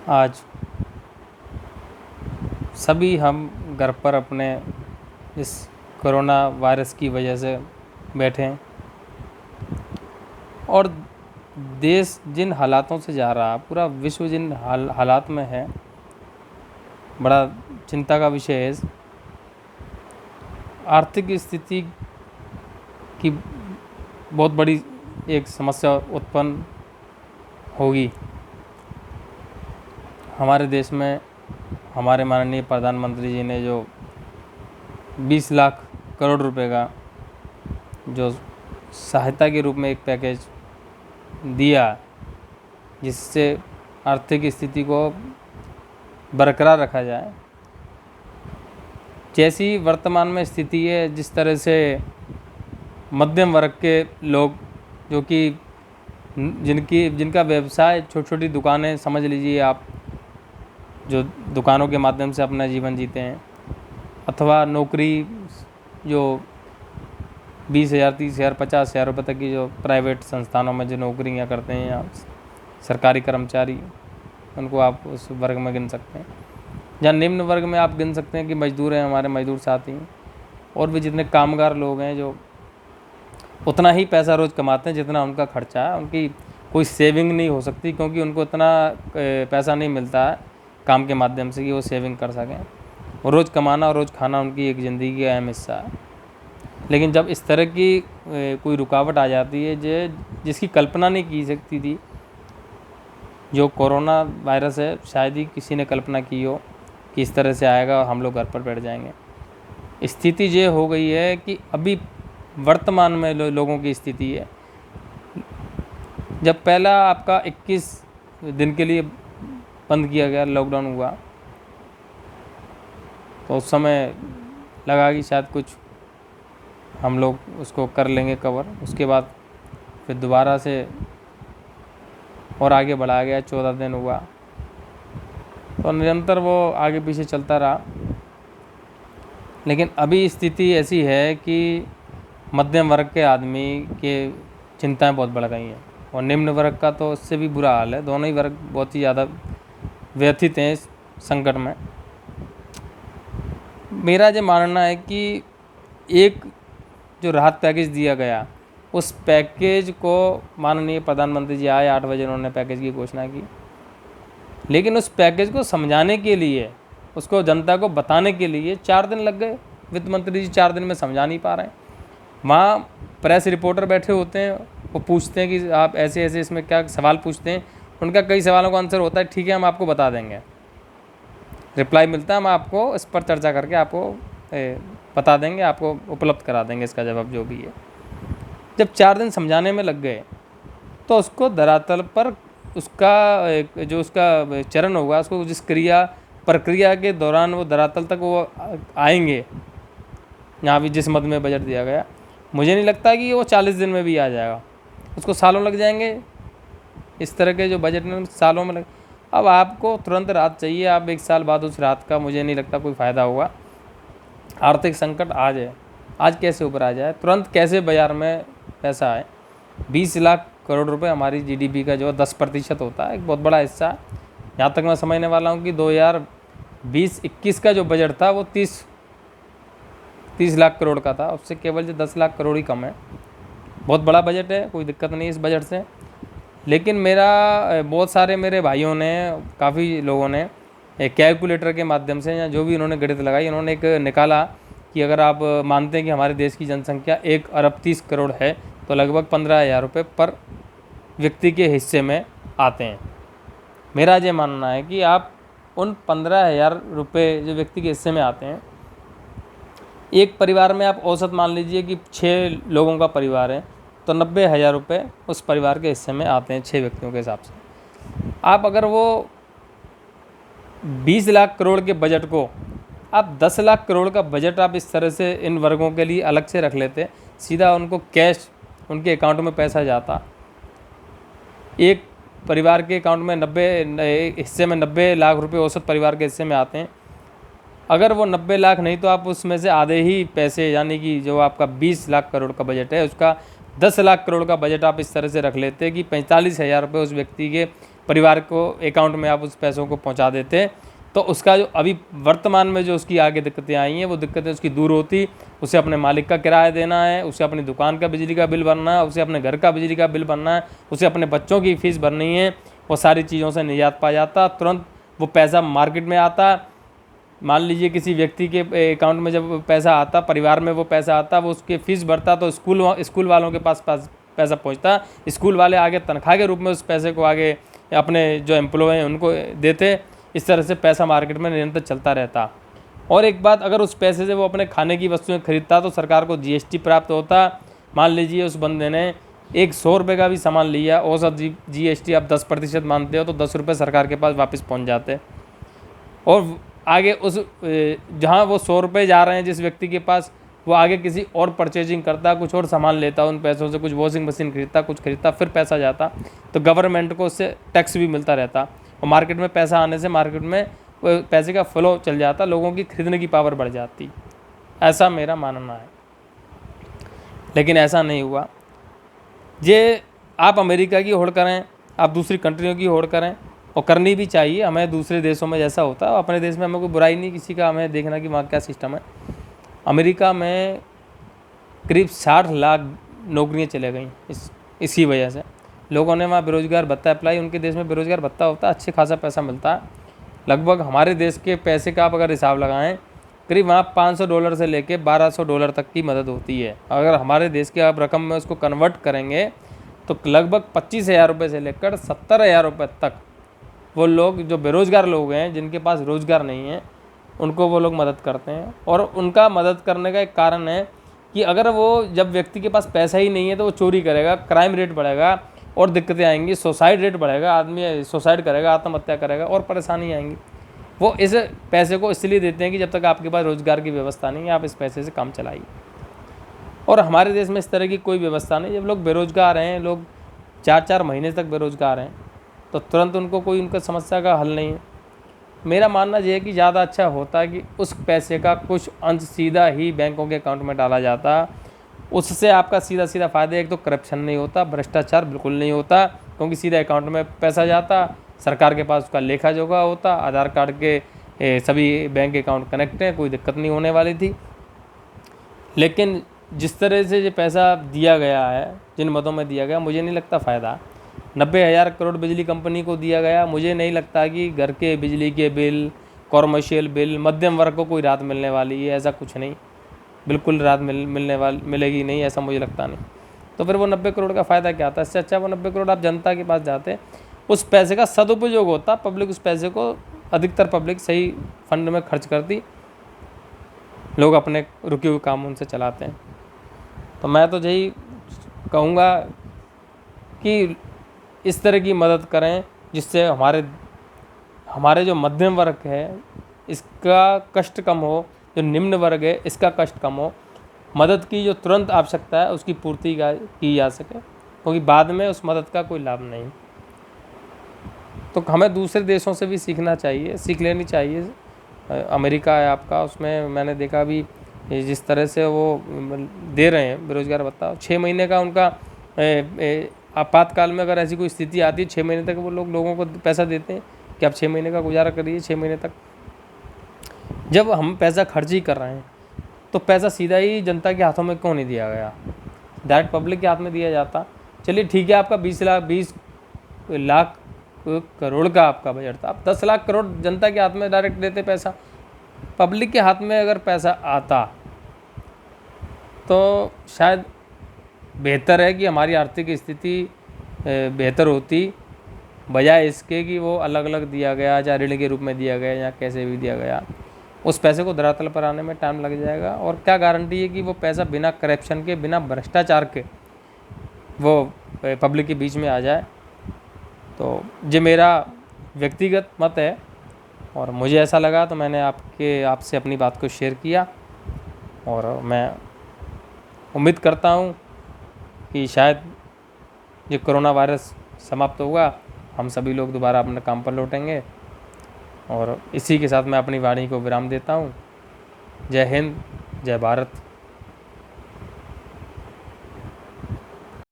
आज सभी हम घर पर अपने इस कोरोना वायरस की वजह से बैठे हैं और देश जिन हालातों से जा रहा है, पूरा विश्व जिन हालात में है, बड़ा चिंता का विषय है। आर्थिक स्थिति की बहुत बड़ी एक समस्या उत्पन्न होगी। हमारे देश में हमारे माननीय प्रधानमंत्री जी ने जो 20 लाख करोड़ रुपए का जो सहायता के रूप में एक पैकेज दिया, जिससे आर्थिक स्थिति को बरकरार रखा जाए। जैसी वर्तमान में स्थिति है, जिस तरह से मध्यम वर्ग के लोग जो कि जिनका व्यवसाय छोटी छोटी दुकानें समझ लीजिए आप, जो दुकानों के माध्यम से अपना जीवन जीते हैं, अथवा नौकरी जो 20,000 30,000 50,000 रुपये तक की जो प्राइवेट संस्थानों में जो नौकरियां करते हैं या सरकारी कर्मचारी, उनको आप उस वर्ग में गिन सकते हैं। या निम्न वर्ग में आप गिन सकते हैं कि मजदूर हैं, हमारे मजदूर साथी, और भी जितने कामगार लोग हैं जो उतना ही पैसा रोज़ कमाते हैं जितना उनका खर्चा है। उनकी कोई सेविंग नहीं हो सकती, क्योंकि उनको इतना पैसा नहीं मिलता है काम के माध्यम से कि वो सेविंग कर सकें। और रोज़ कमाना और रोज़ खाना उनकी एक ज़िंदगी का अहम हिस्सा है। लेकिन जब इस तरह की कोई रुकावट आ जाती है जिसकी कल्पना नहीं की सकती थी, जो कोरोना वायरस है, शायद ही किसी ने कल्पना की हो कि इस तरह से आएगा और हम लोग घर पर बैठ जाएंगे। स्थिति ये हो गई है कि अभी वर्तमान में लोगों की स्थिति है, जब पहला आपका 21 दिन के लिए बंद किया गया, लॉकडाउन हुआ, तो उस समय लगा कि शायद कुछ हम लोग उसको कर लेंगे कवर। उसके बाद फिर दोबारा से और आगे बढ़ाया गया, 14 दिन हुआ, तो निरंतर वो आगे पीछे चलता रहा। लेकिन अभी स्थिति ऐसी है कि मध्यम वर्ग के आदमी के चिंताएं बहुत बढ़ गई हैं, और निम्न वर्ग का तो उससे भी बुरा हाल है। दोनों ही वर्ग बहुत ही ज़्यादा व्यथित हैं इस संकट में। मेरा जो मानना है कि एक जो राहत पैकेज दिया गया, उस पैकेज को माननीय प्रधानमंत्री जी आए 8 बजे, उन्होंने पैकेज की घोषणा की, लेकिन उस पैकेज को समझाने के लिए, उसको जनता को बताने के लिए 4 दिन लग गए। वित्त मंत्री जी 4 दिन में समझा नहीं पा रहे हैं। वहाँ प्रेस रिपोर्टर बैठे होते हैं, वो पूछते हैं कि आप ऐसे ऐसे इसमें क्या सवाल पूछते हैं, उनका कई सवालों का आंसर होता है, ठीक है हम आपको बता देंगे, रिप्लाई मिलता है, हम आपको इस पर चर्चा करके आपको बता देंगे, आपको उपलब्ध करा देंगे इसका जवाब जो भी है। जब 4 दिन समझाने में लग गए, तो उसको धरातल पर उसका जो उसका चरण होगा, उसको जिस प्रक्रिया के दौरान वो धरातल तक वो आएंगे, यहाँ भी जिस मद में बजट दिया गया, मुझे नहीं लगता कि वो 40 दिन में भी आ जाएगा, उसको सालों लग जाएंगे। इस तरह के जो बजट में सालों में लग, अब आपको तुरंत राहत चाहिए, आप 1 साल बाद उस राहत का मुझे नहीं लगता कोई फ़ायदा होगा। आर्थिक संकट आज है, आज कैसे ऊपर आ जाए, तुरंत कैसे बाज़ार में पैसा आए। 20 लाख करोड़ रुपए हमारी जीडीपी का जो 10% होता है, एक बहुत बड़ा हिस्सा है। यहाँ तक मैं समझने वाला हूँ कि 2020-21 का जो बजट था वो 30 लाख करोड़ का था, उससे केवल जो 10 लाख करोड़ ही कम है। बहुत बड़ा बजट है, कोई दिक्कत नहीं इस बजट से। लेकिन बहुत सारे मेरे भाइयों ने, काफ़ी लोगों ने कैलकुलेटर के माध्यम से या जो भी उन्होंने गणित लगाई, उन्होंने एक निकाला कि अगर आप मानते हैं कि हमारे देश की जनसंख्या 1 अरब 30 करोड़ है, तो लगभग 15,000 रुपये पर व्यक्ति के हिस्से में आते हैं। मेरा ये मानना है कि आप उन 15,000 रुपये जो व्यक्ति के हिस्से में आते हैं, एक परिवार में आप औसत मान लीजिए कि 6 लोगों का परिवार है, तो 90,000 रुपये उस परिवार के हिस्से में आते हैं 6 व्यक्तियों के हिसाब से। आप अगर वो 20 लाख करोड़ के बजट को आप 10 लाख करोड़ का बजट आप इस तरह से इन वर्गों के लिए अलग से रख लेते, सीधा उनको कैश उनके अकाउंट में पैसा जाता। एक परिवार के अकाउंट में 90 लाख रुपए औसत परिवार के हिस्से में आते हैं। अगर वो 90 लाख नहीं, तो आप उसमें से आधे ही पैसे, यानी कि जो आपका 20 लाख करोड़ का बजट है, उसका 10 लाख करोड़ का बजट आप इस तरह से रख लेते कि 45,000 रुपये उस व्यक्ति के परिवार को अकाउंट में आप उस पैसों को पहुंचा देते, तो उसका जो अभी वर्तमान में जो उसकी आगे दिक्कतें आई हैं वो दिक्कतें उसकी दूर होती। उसे अपने मालिक का किराया देना है, उसे अपनी दुकान का बिजली का बिल भरना है, उसे अपने घर का बिजली का बिल भरना है, उसे अपने बच्चों की फ़ीस भरनी है, वो सारी चीज़ों से निजात पा जाता। तुरंत वो पैसा मार्केट में आता। मान लीजिए किसी व्यक्ति के अकाउंट में जब पैसा आता, परिवार में वो पैसा आता, वो उसकी फ़ीस भरता तो स्कूल वालों के पास पैसा पहुंचता। स्कूल वाले आगे तनख्वाह के रूप में उस पैसे को आगे अपने जो एम्प्लॉय हैं उनको देते। इस तरह से पैसा मार्केट में निरंतर चलता रहता। और एक बात, अगर उस पैसे से वो अपने खाने की वस्तुएं खरीदता तो सरकार को जीएसटी प्राप्त होता। मान लीजिए उस बंदे ने एक 100 रुपये का भी सामान लिया, औसत जीएसटी आप 10% मानते हो तो 10 रुपये सरकार के पास वापस पहुंच जाते। और आगे उस जहां वो 100 रुपये जा रहे हैं जिस व्यक्ति के पास, वो आगे किसी और परचेजिंग करता, कुछ और सामान लेता, उन पैसों से कुछ वॉशिंग मशीन खरीदता, कुछ खरीदता, फिर पैसा जाता, तो गवर्नमेंट को उससे टैक्स भी मिलता रहता। और मार्केट में पैसा आने से मार्केट में पैसे का फ्लो चल जाता, लोगों की खरीदने की पावर बढ़ जाती। ऐसा मेरा मानना है, लेकिन ऐसा नहीं हुआ। ये आप अमेरिका की होड़ करें, आप दूसरी कंट्रियों की होड़ करें, और करनी भी चाहिए हमें। दूसरे देशों में जैसा होता है, अपने देश में हमें कोई बुराई नहीं किसी का, हमें देखना कि वहाँ क्या सिस्टम है। अमेरिका में करीब 60 लाख नौकरियाँ चले गई इसी वजह से। लोगों ने वहाँ बेरोज़गार भत्ता अप्लाई, उनके देश में बेरोज़गार भत्ता होता है, अच्छे खासा पैसा मिलता है। लगभग हमारे देश के पैसे का आप अगर हिसाब लगाएं, करीब वहाँ $500 से लेके $1200 तक की मदद होती है। अगर हमारे देश के आप रकम में उसको कन्वर्ट करेंगे तो लगभग 25,000 रुपये से लेकर 70,000 रुपये तक वो लोग जो बेरोज़गार लोग हैं, जिनके पास रोज़गार नहीं है, उनको वो लोग मदद करते हैं। और उनका मदद करने का एक कारण है कि अगर वो, जब व्यक्ति के पास पैसा ही नहीं है तो वो चोरी करेगा, क्राइम रेट बढ़ेगा और दिक्कतें आएंगी, सुसाइड रेट बढ़ेगा, आदमी सुसाइड करेगा, आत्महत्या करेगा और परेशानी आएंगी। वो इस पैसे को इसलिए देते हैं कि जब तक आपके पास रोज़गार की व्यवस्था नहीं है, आप इस पैसे से काम चलाइए। और हमारे देश में इस तरह की कोई व्यवस्था नहीं। जब लोग बेरोज़गार हैं, लोग 4-4 महीने तक बेरोज़गार हैं, तो तुरंत उनको कोई उनका समस्या का हल नहीं है। मेरा मानना यह है कि ज़्यादा अच्छा होता है कि उस पैसे का कुछ अंश सीधा ही बैंकों के अकाउंट में डाला जाता। उससे आपका सीधा सीधा फ़ायदा, एक तो करप्शन नहीं होता, भ्रष्टाचार बिल्कुल नहीं होता, क्योंकि सीधा अकाउंट में पैसा जाता, सरकार के पास उसका लेखा जोखा होता, आधार कार्ड के सभी बैंक अकाउंट कनेक्ट हैं, कोई दिक्कत नहीं होने वाली थी। लेकिन जिस तरह से ये पैसा दिया गया है, जिन मदों में दिया गया, मुझे नहीं लगता फ़ायदा। 90,000 करोड़ बिजली कंपनी को दिया गया, मुझे नहीं लगता कि घर के बिजली के बिल, कॉमर्शियल बिल, मध्यम वर्ग को कोई राहत मिलने वाली है। ऐसा कुछ नहीं, बिल्कुल राहत मिलेगी नहीं, ऐसा मुझे लगता नहीं। तो फिर वो 90 करोड़ का फ़ायदा क्या था? इससे अच्छा वो 90 करोड़ आप जनता के पास जाते, उस पैसे का सदुपयोग होता, पब्लिक उस पैसे को, अधिकतर पब्लिक सही फंड में खर्च करती, लोग अपने रुके हुए काम उनसे चलाते हैं। तो मैं तो यही कहूँगा कि इस तरह की मदद करें जिससे हमारे जो मध्यम वर्ग है इसका कष्ट कम हो, जो निम्न वर्ग है इसका कष्ट कम हो, मदद की जो तुरंत आवश्यकता है उसकी पूर्ति की जा सके, क्योंकि बाद में उस मदद का कोई लाभ नहीं। तो हमें दूसरे देशों से भी सीखना चाहिए, सीख लेनी चाहिए। अमेरिका है आपका, उसमें मैंने देखा भी जिस तरह से वो दे रहे हैं बेरोज़गार भत्ता, 6 महीने का उनका आपातकाल में अगर ऐसी कोई स्थिति आती है 6 महीने तक वो लोगों को पैसा देते हैं कि आप 6 महीने का गुजारा करिए। 6 महीने तक जब हम पैसा खर्च ही कर रहे हैं तो पैसा सीधा ही जनता के हाथों में क्यों नहीं दिया गया, डायरेक्ट पब्लिक के हाथ में दिया जाता। चलिए ठीक है, आपका 20 लाख करोड़ का आपका बजट था, आप 10 लाख करोड़ जनता के हाथ में डायरेक्ट देते पैसा। पब्लिक के हाथ में अगर पैसा आता तो शायद बेहतर है कि हमारी आर्थिक स्थिति बेहतर होती, बजाय इसके कि वो अलग अलग दिया गया, या ऋण के रूप में दिया गया या कैसे भी दिया गया। उस पैसे को धरातल पर आने में टाइम लग जाएगा, और क्या गारंटी है कि वो पैसा बिना करप्शन के, बिना भ्रष्टाचार के वो पब्लिक के बीच में आ जाए। तो ये मेरा व्यक्तिगत मत है और मुझे ऐसा लगा तो मैंने आपसे अपनी बात को शेयर किया, और मैं उम्मीद करता हूँ कि शायद ये कोरोना वायरस समाप्त होगा, हम सभी लोग दोबारा अपने काम पर लौटेंगे। और इसी के साथ मैं अपनी वाणी को विराम देता हूँ। जय हिंद, जय भारत।